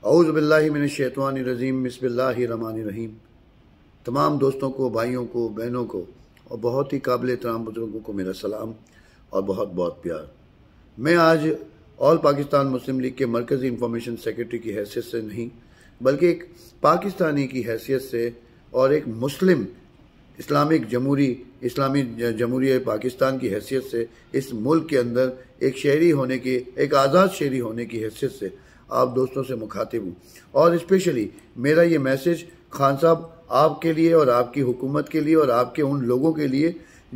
اعوذ باللہ من الشیطان الرجیم بسم اللہ الرحمن الرحیم۔ تمام دوستوں کو، بھائیوں کو، بہنوں کو اور بہت ہی قابل احترام بزرگوں کو میرا سلام اور بہت بہت پیار۔ میں آج آل پاکستان مسلم لیگ کے مرکزی انفارمیشن سیکرٹری کی حیثیت سے نہیں بلکہ ایک پاکستانی کی حیثیت سے اور ایک مسلم اسلامی جمہوریہ پاکستان کی حیثیت سے اس ملک کے اندر ایک شہری ہونے کی، ایک آزاد شہری ہونے کی حیثیت سے آپ دوستوں سے مخاطب ہوں، اور اسپیشلی میرا یہ میسج خان صاحب آپ کے لیے اور آپ کی حکومت کے لیے اور آپ کے ان لوگوں کے لیے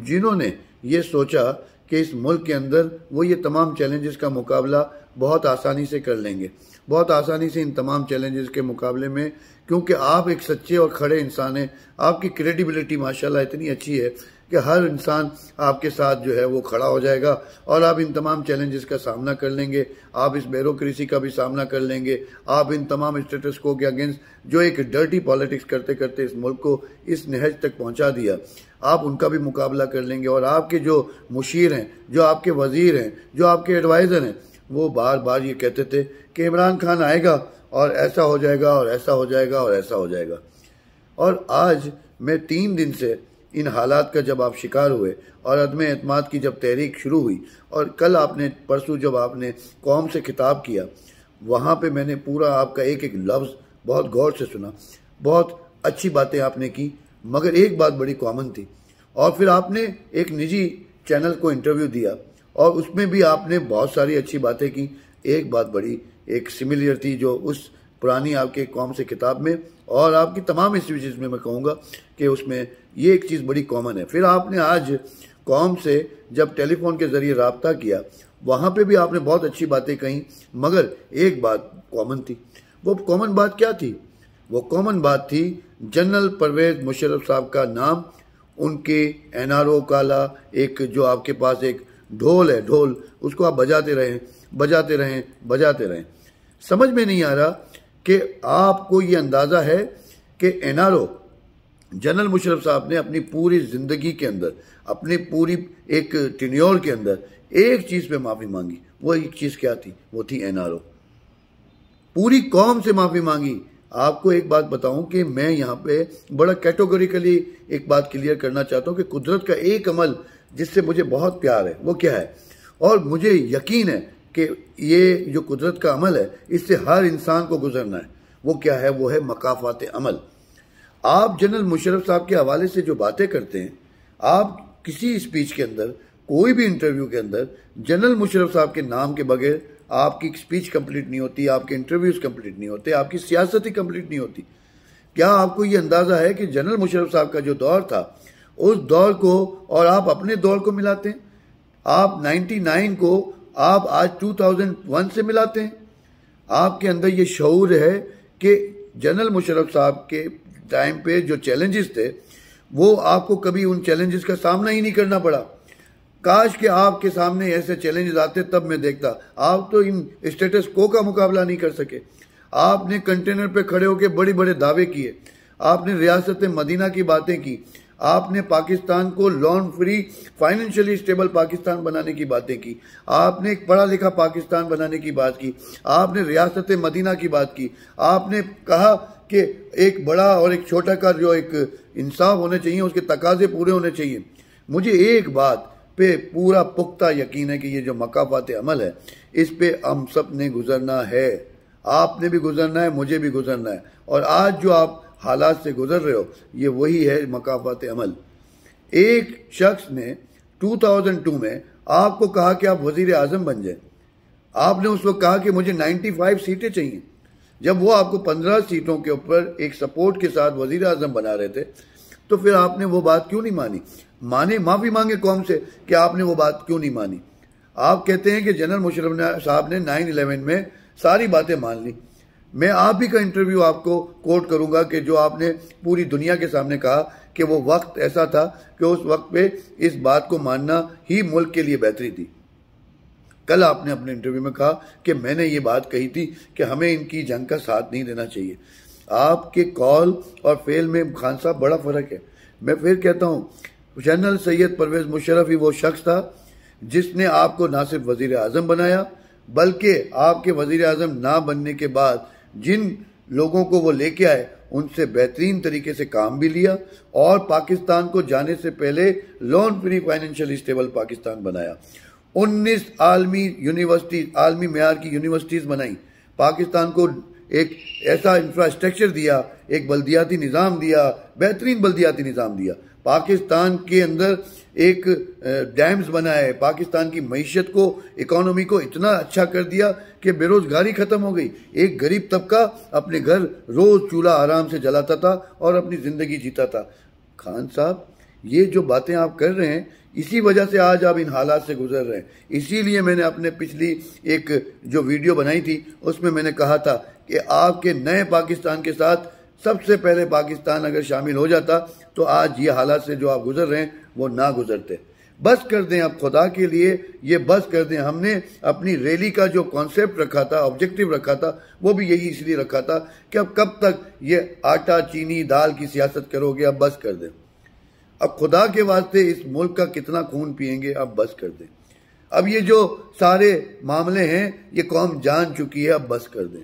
جنہوں نے یہ سوچا کہ اس ملک کے اندر وہ یہ تمام چیلنجز کا مقابلہ بہت آسانی سے کر لیں گے، بہت آسانی سے ان تمام چیلنجز کے مقابلے میں، کیونکہ آپ ایک سچے اور کھڑے انسان ہیں، آپ کی کریڈیبلٹی ماشاءاللہ اتنی اچھی ہے کہ ہر انسان آپ کے ساتھ جو ہے وہ کھڑا ہو جائے گا اور آپ ان تمام چیلنجز کا سامنا کر لیں گے، آپ اس بیوروکریسی کا بھی سامنا کر لیں گے، آپ ان تمام اسٹیٹس کو کے اگینسٹ جو ایک ڈرٹی پالیٹکس کرتے کرتے اس ملک کو اس نہج تک پہنچا دیا، آپ ان کا بھی مقابلہ کر لیں گے، اور آپ کے جو مشیر ہیں، جو آپ کے وزیر ہیں، جو آپ کے ایڈوائزر ہیں، وہ بار بار یہ کہتے تھے کہ عمران خان آئے گا اور ایسا ہو جائے گا اور ایسا ہو جائے گا اور ایسا ہو جائے گا۔ اور آج میں 3 دن سے ان حالات کا جب آپ شکار ہوئے اور عدم اعتماد کی جب تحریک شروع ہوئی، اور کل پرسوں جب آپ نے قوم سے خطاب کیا، وہاں پہ میں نے پورا آپ کا ایک ایک لفظ بہت غور سے سنا، بہت اچھی باتیں آپ نے کی، مگر ایک بات بڑی کامن تھی، اور پھر آپ نے ایک نجی چینل کو انٹرویو دیا اور اس میں بھی آپ نے بہت ساری اچھی باتیں کی۔ ایک بات بڑی ایک سملیئر تھی جو اس پرانی آپ کے قوم سے خطاب میں اور آپ کی تمام اسپیچز میں کہوں گا کہ اس میں یہ ایک چیز بڑی کامن ہے۔ پھر آپ نے آج قوم سے جب ٹیلی فون کے ذریعے رابطہ کیا، وہاں پہ بھی آپ نے بہت اچھی باتیں کہیں، مگر ایک بات کامن تھی۔ وہ کامن بات کیا تھی؟ وہ کامن بات تھی جنرل پرویز مشرف صاحب کا نام، ان کے NRO کالا ایک جو آپ کے پاس ایک ڈھول ہے، ڈھول، اس کو آپ بجاتے رہیں۔ سمجھ میں نہیں آ رہا کہ آپ کو یہ اندازہ ہے کہ NRO جنرل مشرف صاحب نے اپنی پوری زندگی کے اندر، اپنی پوری ایک ٹینیور کے اندر ایک چیز پہ معافی مانگی۔ وہ ایک چیز کیا تھی؟ وہ تھی NRO۔ پوری قوم سے معافی مانگی۔ آپ کو ایک بات بتاؤں کہ میں یہاں پہ بڑا کیٹیگوریکلی ایک بات کلیئر کرنا چاہتا ہوں کہ قدرت کا ایک عمل جس سے مجھے بہت پیار ہے، وہ کیا ہے؟ اور مجھے یقین ہے کہ یہ جو قدرت کا عمل ہے اس سے ہر انسان کو گزرنا ہے۔ وہ کیا ہے؟ وہ ہے مکافات عمل۔ آپ جنرل مشرف صاحب کے حوالے سے جو باتیں کرتے ہیں، آپ کسی اسپیچ کے اندر، کوئی بھی انٹرویو کے اندر جنرل مشرف صاحب کے نام کے بغیر آپ کی اسپیچ کمپلیٹ نہیں ہوتی، آپ کے انٹرویوز کمپلیٹ نہیں ہوتے، آپ کی سیاست ہی کمپلیٹ نہیں ہوتی۔ کیا آپ کو یہ اندازہ ہے کہ جنرل مشرف صاحب کا جو دور تھا اس دور کو اور آپ اپنے دور کو ملاتے ہیں؟ آپ 99 کو آپ آج 2001 سے ملاتے ہیں؟ آپ کے اندر یہ شعور ہے کہ جنرل مشرف صاحب کے ٹائم پہ جو چیلنجز تھے وہ آپ کو کبھی ان چیلنجز کا سامنا ہی نہیں کرنا پڑا۔ کاش کہ آپ کے سامنے ایسے چیلنجز آتے، تب میں دیکھتا۔ آپ تو ان اسٹیٹس کو کا مقابلہ نہیں کر سکے۔ آپ نے کنٹینر پہ کھڑے ہو کے بڑے بڑے دعوے کیے، آپ نے ریاست مدینہ کی باتیں کی، آپ نے پاکستان کو loan free, financially stable Pakistan بنانے کی باتیں کی، آپ نے ایک پڑھا لکھا پاکستان بنانے کی بات کی، آپ نے ریاست مدینہ کی بات کی، آپ نے کہا کہ ایک بڑا اور ایک چھوٹا کا جو ایک انصاف ہونے چاہیے، اس کے تقاضے پورے ہونے چاہیے۔ مجھے ایک بات پہ پورا پختہ یقین ہے کہ یہ جو مکافات عمل ہے اس پہ ہم سب نے گزرنا ہے، آپ نے بھی گزرنا ہے، مجھے بھی گزرنا ہے، اور آج جو آپ حالات سے گزر رہے ہو یہ وہی ہے مکافات عمل۔ ایک شخص نے 2002 میں آپ کو کہا کہ آپ وزیر اعظم بن جائیں، آپ نے اس وقت کہا کہ مجھے 95 سیٹیں چاہیے۔ جب وہ آپ کو 15 سیٹوں کے اوپر ایک سپورٹ کے ساتھ وزیر اعظم بنا رہے تھے تو پھر آپ نے وہ بات کیوں نہیں مانی؟ معافی مانگے قوم سے کہ آپ نے وہ بات کیوں نہیں مانی۔ آپ کہتے ہیں کہ جنرل مشرف صاحب نے 9/11 میں ساری باتیں مان لی۔ میں آپ ہی کا انٹرویو آپ کو کوٹ کروں گا کہ جو آپ نے پوری دنیا کے سامنے کہا کہ وہ وقت ایسا تھا کہ اس وقت پہ اس بات کو ماننا ہی ملک کے لیے بہتری تھی۔ کل آپ نے اپنے انٹرویو میں کہا کہ میں نے یہ بات کہی تھی کہ ہمیں ان کی جنگ کا ساتھ نہیں دینا چاہیے۔ آپ کے قول اور فعل میں خان صاحب بڑا فرق ہے۔ میں پھر کہتا ہوں، جنرل سید پرویز مشرف ہی وہ شخص تھا جس نے آپ کو نہ صرف وزیر اعظم بنایا بلکہ آپ کے وزیر اعظم نہ بننے کے بعد جن لوگوں کو وہ لے کے آئے ان سے بہترین طریقے سے کام بھی لیا اور پاکستان کو جانے سے پہلے loan free financially stable Pakistan بنایا. 19 عالمی معیار کی یونیورسٹیز بنائی, پاکستان کو ایک ایسا انفراسٹرکچر دیا, ایک بلدیاتی نظام دیا, بہترین بلدیاتی نظام دیا, پاکستان کے اندر ایک ڈیمز بنائے, پاکستان کی معیشت کو, اکانومی کو اتنا اچھا کر دیا کہ بے روزگاری ختم ہو گئی. ایک غریب طبقہ اپنے گھر روز چولہا آرام سے جلاتا تھا اور اپنی زندگی جیتا تھا. خان صاحب, یہ جو باتیں آپ کر رہے ہیں اسی وجہ سے آج آپ ان حالات سے گزر رہے ہیں. اسی لیے میں نے اپنے پچھلی ایک جو ویڈیو بنائی تھی اس میں نے کہا تھا کہ آپ کے نئے پاکستان کے ساتھ سب سے پہلے پاکستان اگر شامل ہو جاتا تو آج یہ حالات سے جو آپ گزر رہے ہیں وہ نہ گزرتے. بس کر دیں اب, خدا کے لیے یہ بس کر دیں. ہم نے اپنی ریلی کا جو کانسیپٹ رکھا تھا, آبجیکٹیو رکھا تھا, وہ بھی یہی اس لیے رکھا تھا کہ اب کب تک یہ آٹا چینی دال کی سیاست کرو گے, اب بس کر دیں. اب خدا کے واسطے اس ملک کا کتنا خون پئیں گے, اب بس کر دیں. اب یہ جو سارے معاملے ہیں یہ قوم جان چکی ہے, اب بس کر دیں.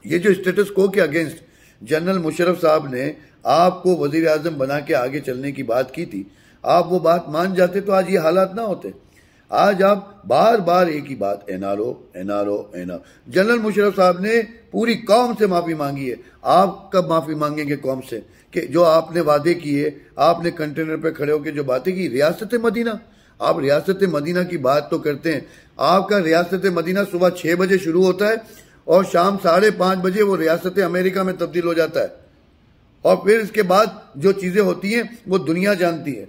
یہ جو اسٹیٹس کو کے اگینسٹ جنرل مشرف صاحب نے آپ کو وزیر اعظم بنا کے آگے چلنے کی بات کی تھی, آپ وہ بات مان جاتے تو آج یہ حالات نہ ہوتے. آج آپ بار بار ایک ہی بات, N R O N R O N R O. General Musharraf صاحب نے پوری قوم سے معافی مانگی ہے. آپ کب معافی مانگیں گے قوم سے کہ جو آپ نے وعدے کیے, آپ نے کنٹینر پہ کھڑے ہو کے جو باتیں کی, ریاست مدینہ, آپ ریاست مدینہ کی بات تو کرتے ہیں. آپ کا ریاست مدینہ صبح 6 بجے شروع ہوتا ہے اور شام 5:30 بجے وہ ریاست امریکہ میں تبدیل ہو جاتا ہے, اور پھر اس کے بعد جو چیزیں ہوتی ہیں وہ دنیا جانتی ہے.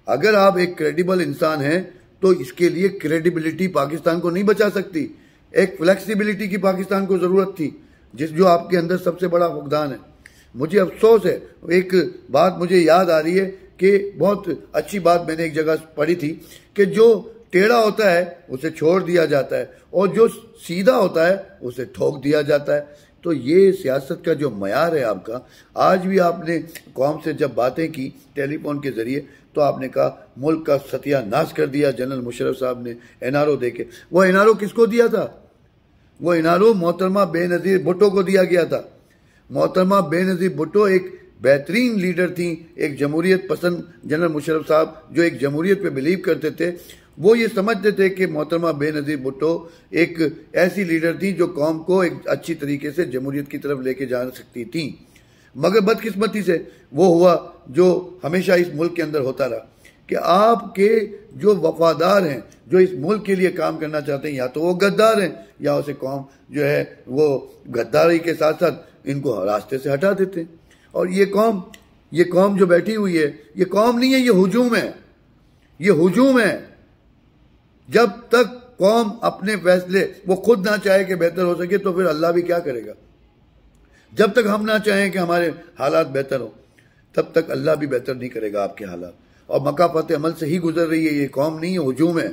اگر آپ ایک کریڈیبل انسان ہیں تو اس کے لیے کریڈیبلٹی پاکستان کو نہیں بچا سکتی. ایک فلیکسیبلٹی کی پاکستان کو ضرورت تھی, جو آپ کے اندر سب سے بڑا فقدان ہے. مجھے افسوس ہے, ایک بات مجھے یاد آ رہی ہے کہ بہت اچھی بات میں نے ایک جگہ پڑھی تھی کہ جو ٹیڑھا ہوتا ہے اسے چھوڑ دیا جاتا ہے اور جو سیدھا ہوتا ہے اسے ٹھوک دیا جاتا ہے. تو یہ سیاست کا جو معیار ہے آپ کا, آج بھی آپ نے قوم سے جب باتیں کی ٹیلی فون کے ذریعے تو آپ نے کہا ملک کا ستیہ ناش کر دیا جنرل مشرف صاحب نے این آر او دے کے. وہ این آر او کس کو دیا تھا؟ وہ این آر او محترمہ بے نظیر بھٹو کو دیا گیا تھا. محترمہ بے نظیر بھٹو ایک بہترین لیڈر تھیں, ایک جمہوریت پسند جنرل مشرف صاحب جو ایک جمہوریت پہ بلیو کرتے تھے. وہ یہ سمجھتے تھے کہ محترمہ بے نظیر بھٹو ایک ایسی لیڈر تھی جو قوم کو ایک اچھی طریقے سے جمہوریت کی طرف لے کے جا سکتی تھیں. مگر بدقسمتی سے وہ ہوا جو ہمیشہ اس ملک کے اندر ہوتا رہا کہ آپ کے جو وفادار ہیں, جو اس ملک کے لیے کام کرنا چاہتے ہیں, یا تو وہ غدار ہیں یا اسے قوم جو ہے وہ غداری کے ساتھ ساتھ ان کو راستے سے ہٹا دیتے ہیں. اور یہ قوم جو بیٹھی ہوئی ہے, یہ قوم نہیں ہے, یہ ہجوم ہے, یہ ہجوم ہے. جب تک قوم اپنے فیصلے وہ خود نہ چاہے کہ بہتر ہو سکے تو پھر اللہ بھی کیا کرے گا. جب تک ہم نہ چاہیں کہ ہمارے حالات بہتر ہوں تب تک اللہ بھی بہتر نہیں کرے گا آپ کے حالات. اور مکافات عمل سے ہی گزر رہی ہے, یہ قوم نہیں ہے, ہجوم ہے.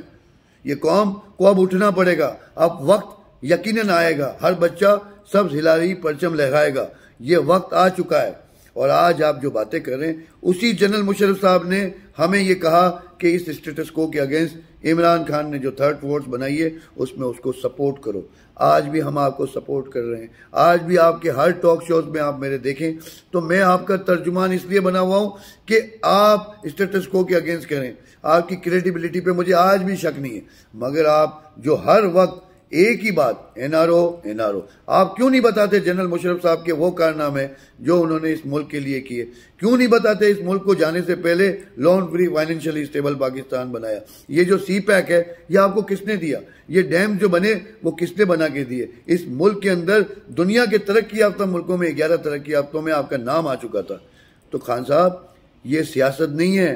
یہ قوم کو اب اٹھنا پڑے گا. اب وقت یقیناً آئے گا, ہر بچہ سبز ہلالی پرچم لہرائے گا. یہ وقت آ چکا ہے. اور آج آپ جو باتیں کر رہے ہیں, اسی جنرل مشرف صاحب نے ہمیں یہ کہا کہ اس اسٹیٹس کو کے اگینسٹ عمران خان نے جو تھرڈ فورس بنائی ہے اس میں اس کو سپورٹ کرو. آج بھی ہم آپ کو سپورٹ کر رہے ہیں. آج بھی آپ کے ہر ٹاک شوز میں آپ میرے دیکھیں تو میں آپ کا ترجمان اس لیے بنا ہوا ہوں کہ آپ اسٹیٹس کو کے اگینسٹ کریں. آپ کی کریڈیبلٹی پہ مجھے آج بھی شک نہیں ہے, مگر آپ جو ہر وقت ایک ہی بات N R O N R O, آپ کیوں نہیں بتاتے جنرل مشرف صاحب کے وہ کارنامے جو انہوں نے اس ملک کے لیے کیے؟ کیوں نہیں بتاتے اس ملک کو جانے سے پہلے loan free financially stable Pakistan بنایا؟ یہ جو سی پیک ہے یہ آپ کو کس نے دیا؟ یہ ڈیم جو بنے وہ کس نے بنا کے دیے؟ اس ملک کے اندر دنیا کے ترقی یافتہ ملکوں میں 11 ترقی یافتوں میں آپ کا نام آ چکا تھا. تو خان صاحب یہ سیاست نہیں ہے,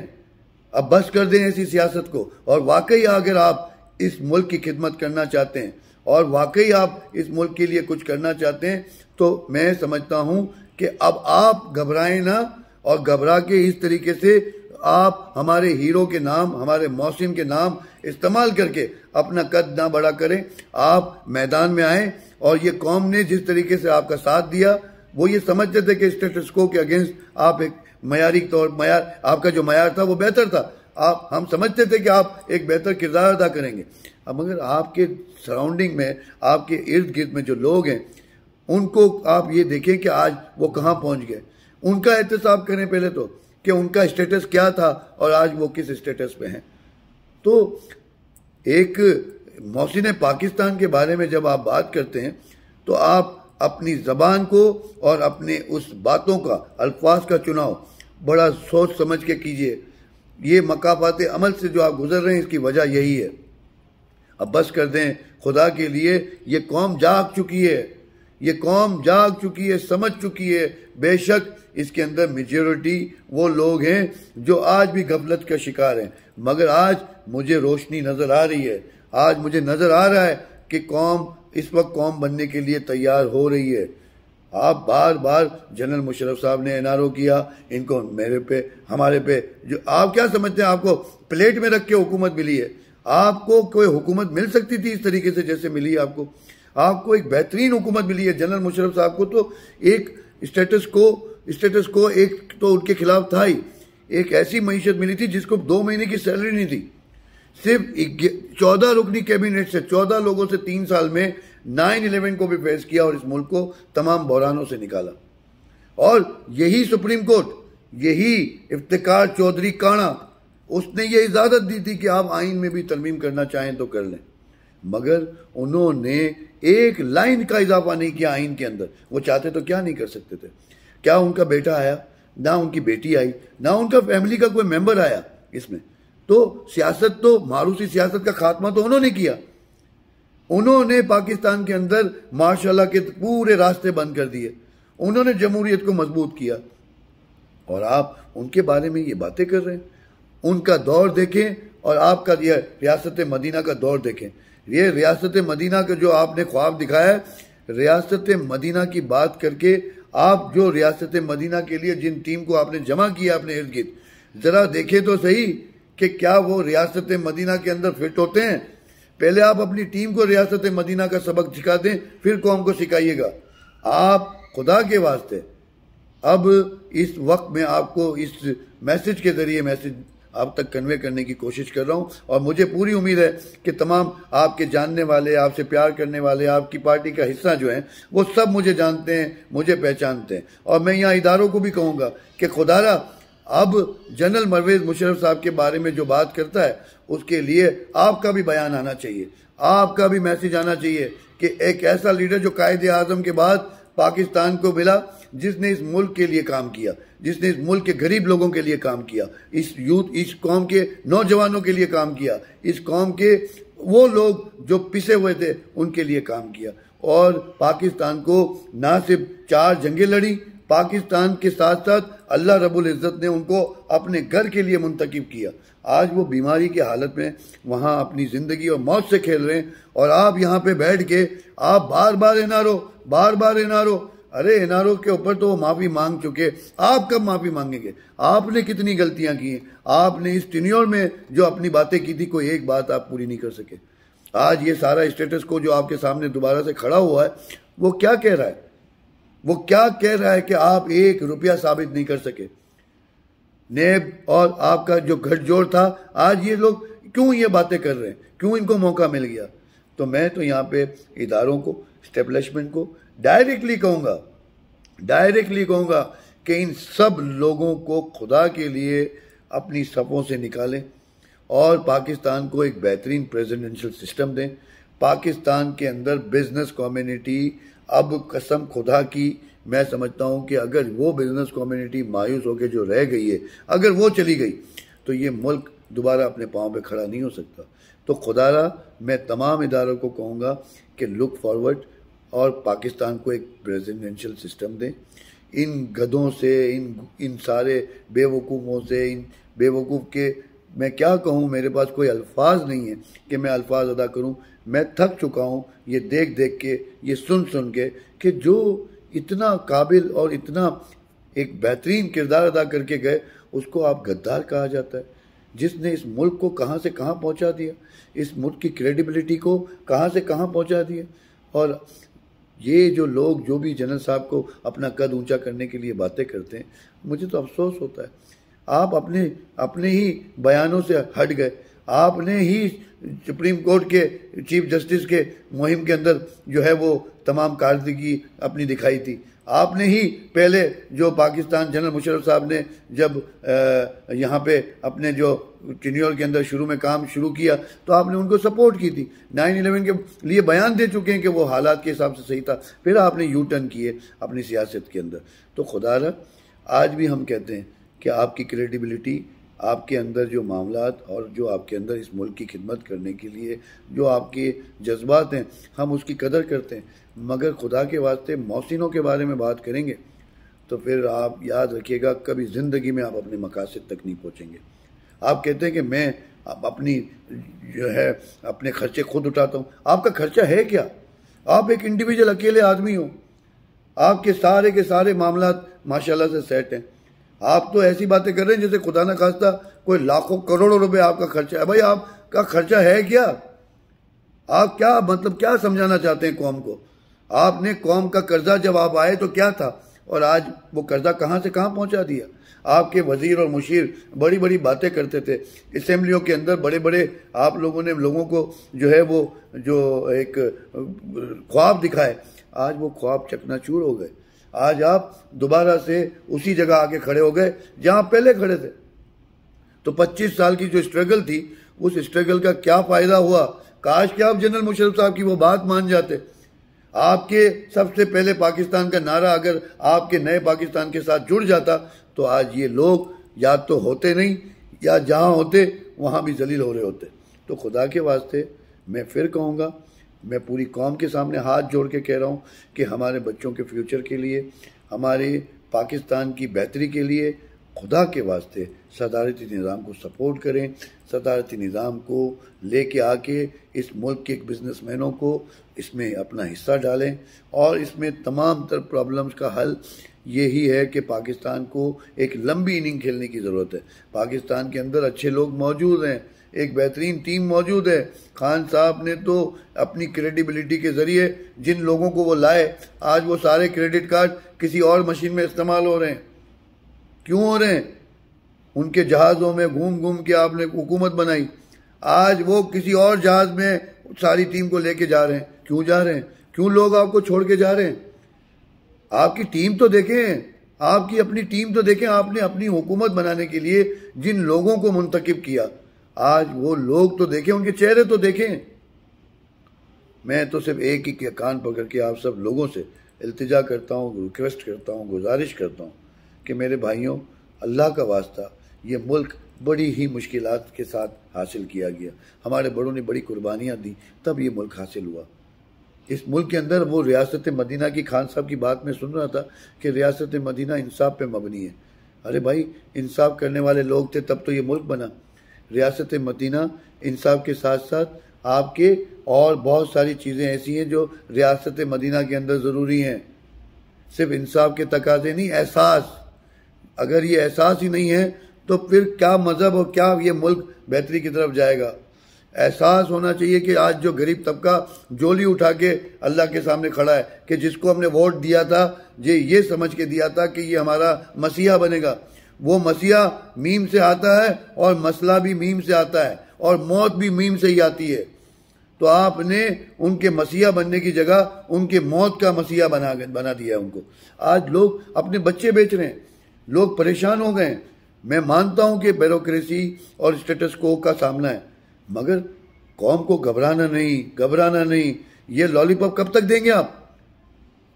اب بس کر دیں ایسی سیاست کو. اور واقعی اگر آپ اس ملک کی خدمت کرنا چاہتے ہیں اور واقعی آپ اس ملک کے لیے کچھ کرنا چاہتے ہیں تو میں سمجھتا ہوں کہ اب آپ گھبرائیں نہ, اور گھبرا کے اس طریقے سے آپ ہمارے ہیرو کے نام, ہمارے محسن کے نام استعمال کر کے اپنا قد نہ بڑا کریں. آپ میدان میں آئیں. اور یہ قوم نے جس طریقے سے آپ کا ساتھ دیا, وہ یہ سمجھتے تھے کہ اسٹیٹس کو کے اگینسٹ آپ ایک معیاری معیار, آپ کا جو معیار تھا وہ بہتر تھا. ہم سمجھتے تھے کہ آپ ایک بہتر کردار ادا کریں گے. اب مگر آپ کے سراؤنڈنگ میں, آپ کے ارد گرد میں جو لوگ ہیں ان کو آپ یہ دیکھیں کہ آج وہ کہاں پہنچ گئے. ان کا احتساب کریں پہلے تو کہ ان کا اسٹیٹس کیا تھا اور آج وہ کس اسٹیٹس پہ ہیں. تو ایک محسن پاکستان کے بارے میں جب آپ بات کرتے ہیں تو آپ اپنی زبان کو اور اپنے اس باتوں کا الفاظ کا چناؤ بڑا سوچ سمجھ کے کیجئے. یہ مقافات عمل سے جو آپ گزر رہے ہیں اس کی وجہ یہی ہے. اب بس کر دیں خدا کے لیے. یہ قوم جاگ چکی ہے, یہ قوم جاگ چکی ہے, سمجھ چکی ہے. بے شک اس کے اندر میجورٹی وہ لوگ ہیں جو آج بھی غفلت کا شکار ہیں, مگر آج مجھے روشنی نظر آ رہی ہے. آج مجھے نظر آ رہا ہے کہ قوم اس وقت قوم بننے کے لیے تیار ہو رہی ہے. آپ بار بار جنرل مشرف صاحب نے NRO کیا, ان کو میرے پہ ہمارے پہ جو آپ کیا سمجھتے ہیں آپ کو پلیٹ میں رکھ کے حکومت ملی ہے؟ آپ کو کوئی حکومت مل سکتی تھی اس طریقے سے جیسے ملی آپ کو؟ آپ کو ایک بہترین حکومت ملی ہے. جنرل مشرف صاحب کو تو ایک اسٹیٹس کو ایک تو ان کے خلاف تھا ہی. ایک ایسی معیشت ملی تھی جس کو 2 مہینے کی سیلری نہیں تھی. صرف 14 رکنی کیبنٹ سے 14 لوگوں سے 3 سال میں 9/11 کو بھی فیس کیا اور اس ملک کو تمام بحرانوں سے نکالا. اور یہی سپریم کورٹ, یہی افتخار چودھری کانا, اس نے یہ اجازت دی تھی کہ آپ آئین میں بھی ترمیم کرنا چاہیں تو کر لیں, مگر انہوں نے ایک لائن کا اضافہ نہیں کیا آئین کے اندر. وہ چاہتے تو کیا نہیں کر سکتے تھے. کیا ان کا بیٹا آیا؟ نہ ان کی بیٹی آئی, نہ ان کا فیملی کا کوئی ممبر آیا اس میں. تو سیاست تو ماروثی سیاست کا خاتمہ تو انہوں نے کیا. انہوں نے پاکستان کے اندر ماشاء اللہ کے پورے راستے بند کر دیے. انہوں نے جمہوریت کو مضبوط کیا اور آپ ان کے بارے میں یہ باتیں کر رہے ہیں. ان کا دور دیکھیں اور آپ کا یہ ریاست مدینہ کا دور دیکھیں. یہ ریاست مدینہ کا جو آپ نے خواب دکھایا ہے, ریاست مدینہ کی بات کر کے آپ جو ریاست مدینہ کے لیے جن ٹیم کو آپ نے جمع کیا اپنے ارد گرد, ذرا دیکھیں تو صحیح کہ کیا وہ ریاست مدینہ کے اندر فٹ ہوتے ہیں. پہلے آپ اپنی ٹیم کو ریاست مدینہ کا سبق سکھا دیں, پھر قوم کو سکھائیے گا. آپ خدا کے واسطے اب اس وقت میں آپ کو اس میسج کے ذریعے میسج آپ تک کنوے کرنے کی کوشش کر رہا ہوں, اور مجھے پوری امید ہے کہ تمام آپ کے جاننے والے, آپ سے پیار کرنے والے, آپ کی پارٹی کا حصہ جو ہیں وہ سب مجھے جانتے ہیں, مجھے پہچانتے ہیں. اور میں یہاں اداروں کو بھی کہوں گا کہ خدا را اب جنرل پرویز مشرف صاحب کے بارے میں جو بات کرتا ہے اس کے لیے آپ کا بھی بیان آنا چاہیے, آپ کا بھی میسج آنا چاہیے کہ ایک ایسا لیڈر جو قائد اعظم کے بعد پاکستان کو ملا, جس نے اس ملک کے لیے کام کیا, جس نے اس ملک کے غریب لوگوں کے لیے کام کیا, اس قوم کے نوجوانوں کے لیے کام کیا, اس قوم کے وہ لوگ جو پسے ہوئے تھے ان کے لیے کام کیا. اور پاکستان کو نہ صرف 4 جنگیں لڑی, پاکستان کے ساتھ ساتھ اللہ رب العزت نے ان کو اپنے گھر کے لیے منتخب کیا. آج وہ بیماری کی حالت میں وہاں اپنی زندگی اور موت سے کھیل رہے ہیں, اور آپ یہاں پہ بیٹھ کے آپ بار بار NRO. ارے NRO کے اوپر تو وہ معافی مانگ چکے, آپ کب معافی مانگیں گے؟ آپ نے کتنی غلطیاں کی ہیں. آپ نے اس ٹینیور میں جو اپنی باتیں کی تھی کوئی ایک بات آپ پوری نہیں کر سکے. آج یہ سارا اسٹیٹس کو جو آپ کے سامنے دوبارہ سے کھڑا ہوا ہے وہ کیا کہہ رہا ہے؟ وہ کیا کہہ رہا ہے کہ آپ 1 روپیہ ثابت نہیں کر سکے. نیب اور آپ کا جو گٹھ جوڑ تھا, آج یہ لوگ کیوں یہ باتیں کر رہے ہیں؟ کیوں ان کو موقع مل گیا؟ تو میں تو یہاں پہ اداروں کو, اسٹیبلشمنٹ کو ڈائریکٹلی کہوں گا کہ ان سب لوگوں کو خدا کے لیے اپنی صفوں سے نکالیں اور پاکستان کو ایک بہترین پریزیڈنشل سسٹم دیں. پاکستان کے اندر بزنس کمیونٹی اب قسم خدا کی میں سمجھتا ہوں کہ اگر وہ بزنس کمیونٹی مایوس ہو کے جو رہ گئی ہے, اگر وہ چلی گئی تو یہ ملک دوبارہ اپنے پاؤں پہ کھڑا نہیں ہو سکتا. تو خدا را میں تمام اداروں کو کہوں گا کہ لک فارورڈ اور پاکستان کو ایک پریزیڈنشل سسٹم دیں. ان گدھوں سے, ان سارے بے وقوفوں سے, ان بے وقوف کے میں کیا کہوں, میرے پاس کوئی الفاظ نہیں ہے کہ میں الفاظ ادا کروں. میں تھک چکا ہوں یہ دیکھ کے, یہ سن کے کہ جو اتنا قابل اور اتنا ایک بہترین کردار ادا کر کے گئے اس کو آپ غدار کہا جاتا ہے, جس نے اس ملک کو کہاں سے کہاں پہنچا دیا, اس ملک کی کریڈیبلٹی کو کہاں سے کہاں پہنچا دیا. اور یہ جو لوگ جو بھی جنرل صاحب کو اپنا قد اونچا کرنے کے لیے باتیں کرتے ہیں, مجھے تو افسوس ہوتا ہے. آپ اپنے ہی بیانوں سے ہٹ گئے, آپ نے ہی سپریم کورٹ کے چیف جسٹس کے مہم کے اندر جو ہے وہ تمام کارکردگی اپنی دکھائی تھی. آپ نے ہی پہلے جو پاکستان جنرل مشرف صاحب نے جب یہاں پہ اپنے جو ٹینیور کے اندر شروع میں کام شروع کیا تو آپ نے ان کو سپورٹ کی تھی. 9/11 کے لیے بیان دے چکے ہیں کہ وہ حالات کے حساب سے صحیح تھا. پھر آپ نے یو ٹرن کیے اپنی سیاست کے اندر. تو خدا را آج بھی ہم کہتے ہیں کہ آپ کی کریڈیبلٹی، آپ کے اندر جو معاملات اور جو آپ کے اندر اس ملک کی خدمت کرنے کے لیے جو آپ کے جذبات ہیں، ہم اس کی قدر کرتے ہیں. مگر خدا کے واسطے محسنوں کے بارے میں بات کریں گے تو پھر آپ یاد رکھیے گا کبھی زندگی میں آپ اپنے مقاصد تک نہیں پہنچیں گے. آپ کہتے ہیں کہ میں اپنی جو ہے اپنے خرچے خود اٹھاتا ہوں. آپ کا خرچہ ہے کیا؟ آپ ایک انڈیویجول اکیلے آدمی ہو. آپ کے سارے معاملات ماشاءاللہ سے سیٹ ہیں. آپ تو ایسی باتیں کر رہے ہیں جیسے خدا نہ خواستہ کوئی لاکھوں کروڑوں روپے آپ کا خرچہ ہے. بھائی آپ کا خرچہ ہے کیا؟ آپ کیا مطلب کیا سمجھانا چاہتے ہیں قوم کو؟ آپ نے قوم کا قرضہ جب آپ آئے تو کیا تھا، اور آج وہ قرضہ کہاں سے کہاں پہنچا دیا. آپ کے وزیر اور مشیر بڑی بڑی باتیں کرتے تھے اسمبلیوں کے اندر، بڑے بڑے آپ لوگوں نے لوگوں کو جو ہے وہ جو ایک خواب دکھائے. آج وہ خواب چکنا چور ہو گئے. آج آپ دوبارہ سے اسی جگہ آ کے کھڑے ہو گئے جہاں پہلے کھڑے تھے. تو 25 سال کی جو اسٹرگل تھی اس اسٹرگل کا کیا فائدہ ہوا؟ کاش کہ آپ جنرل مشرف صاحب کی وہ بات مان جاتے. آپ کے سب سے پہلے پاکستان کا نعرہ اگر آپ کے نئے پاکستان کے ساتھ جڑ جاتا تو آج یہ لوگ یا تو ہوتے نہیں یا جہاں ہوتے وہاں بھی ذلیل ہو رہے ہوتے. تو خدا کے واسطے میں پھر کہوں گا، میں پوری قوم کے سامنے ہاتھ جوڑ کے کہہ رہا ہوں کہ ہمارے بچوں کے فیوچر کے لیے، ہمارے پاکستان کی بہتری کے لیے خدا کے واسطے صدارتی نظام کو سپورٹ کریں. صدارتی نظام کو لے کے آ کے اس ملک کے بزنس مینوں کو اس میں اپنا حصہ ڈالیں، اور اس میں تمام تر پرابلمز کا حل یہی ہے کہ پاکستان کو ایک لمبی اننگ کھیلنے کی ضرورت ہے. پاکستان کے اندر اچھے لوگ موجود ہیں، ایک بہترین ٹیم موجود ہے. خان صاحب نے تو اپنی کریڈیبلٹی کے ذریعے جن لوگوں کو وہ لائے، آج وہ سارے کریڈٹ کارڈ کسی اور مشین میں استعمال ہو رہے ہیں. کیوں ہو رہے ہیں؟ ان کے جہازوں میں گھوم کے آپ نے حکومت بنائی. آج وہ کسی اور جہاز میں ساری ٹیم کو لے کے جا رہے ہیں. کیوں جا رہے ہیں؟ کیوں لوگ آپ کو چھوڑ کے جا رہے ہیں؟ آپ کی ٹیم تو دیکھیں، آپ کی اپنی ٹیم تو دیکھیں. آپ نے اپنی حکومت بنانے کے لیے جن لوگوں کو منتخب کیا، آج وہ لوگ تو دیکھیں، ان کے چہرے تو دیکھیں. میں تو صرف ایک ہی کان پکڑ کے آپ سب لوگوں سے التجا کرتا ہوں، ریکویسٹ کرتا ہوں، گزارش کرتا ہوں کہ میرے بھائیوں، اللہ کا واسطہ، یہ ملک بڑی ہی مشکلات کے ساتھ حاصل کیا گیا. ہمارے بڑوں نے بڑی قربانیاں دی تب یہ ملک حاصل ہوا. اس ملک کے اندر وہ ریاست مدینہ کی خان صاحب کی بات میں سن رہا تھا کہ ریاست مدینہ انصاف پہ مبنی ہے. ارے بھائی، انصاف کرنے والے لوگ تھے تب تو یہ ملک بنا. ریاست مدینہ انصاف کے ساتھ ساتھ آپ کے اور بہت ساری چیزیں ایسی ہیں جو ریاست مدینہ کے اندر ضروری ہیں. صرف انصاف کے تقاضے نہیں، احساس. اگر یہ احساس ہی نہیں ہے تو پھر کیا مذہب اور کیا یہ ملک بہتری کی طرف جائے گا؟ احساس ہونا چاہیے کہ آج جو غریب طبقہ جولی اٹھا کے اللہ کے سامنے کھڑا ہے کہ جس کو ہم نے ووٹ دیا تھا یہ سمجھ کے دیا تھا کہ یہ ہمارا مسیحا بنے گا. وہ مسیحا میم سے آتا ہے اور مسئلہ بھی میم سے آتا ہے اور موت بھی میم سے ہی آتی ہے. تو آپ نے ان کے مسیحا بننے کی جگہ ان کے موت کا مسیحا بنا دیا ہے ان کو. آج لوگ اپنے بچے بیچ رہے ہیں، لوگ پریشان ہو گئے ہیں. میں مانتا ہوں کہ بیوروکریسی اور اسٹیٹس کو کا سامنا ہے، مگر قوم کو گھبرانا نہیں. یہ لالی پاپ کب تک دیں گے آپ؟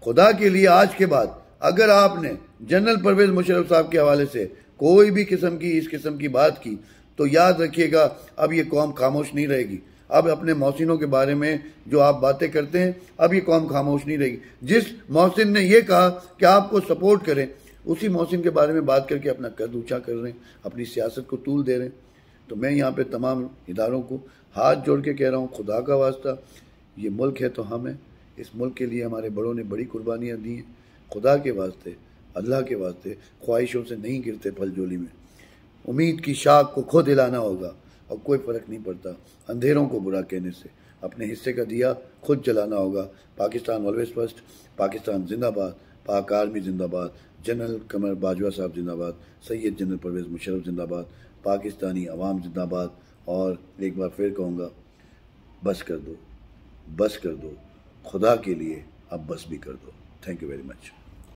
خدا کے لیے آج کے بعد اگر آپ نے جنرل پرویز مشرف صاحب کے حوالے سے کوئی بھی اس قسم کی بات کی تو یاد رکھیے گا اب یہ قوم خاموش نہیں رہے گی. اب اپنے محسنوں کے بارے میں جو آپ باتیں کرتے ہیں، اب یہ قوم خاموش نہیں رہے گی. جس محسن نے یہ کہا کہ آپ کو سپورٹ کریں، اسی محسن کے بارے میں بات کر کے اپنا قد اونچا کر رہے ہیں، اپنی سیاست کو طول دے رہے ہیں. تو میں یہاں پہ تمام اداروں کو ہاتھ جوڑ کے کہہ رہا ہوں، خدا کا واسطہ، یہ ملک ہے تو ہم ہیں. اس ملک کے لیے ہمارے بڑوں نے بڑی قربانیاں دی ہیں. خدا کے واسطے، اللہ کے واسطے، خواہشوں سے نہیں گرتے پھل جولی میں. امید کی شاخ کو کھو دلانا ہوگا اور کوئی فرق نہیں پڑتا اندھیروں کو برا کہنے سے. اپنے حصے کا دیا خود جلانا ہوگا. پاکستان آلویز فرسٹ، پاکستان زندہ باد، پاک آرمی زندہ باد، جنرل قمر باجوہ صاحب زندہ باد، سید جنرل پرویز مشرف زندہ باد، پاکستانی عوام زندہ باد. اور ایک بار پھر کہوں گا، بس کر دو، بس کر دو، خدا کے لیے اب بس بھی کر دو. Thank you very much.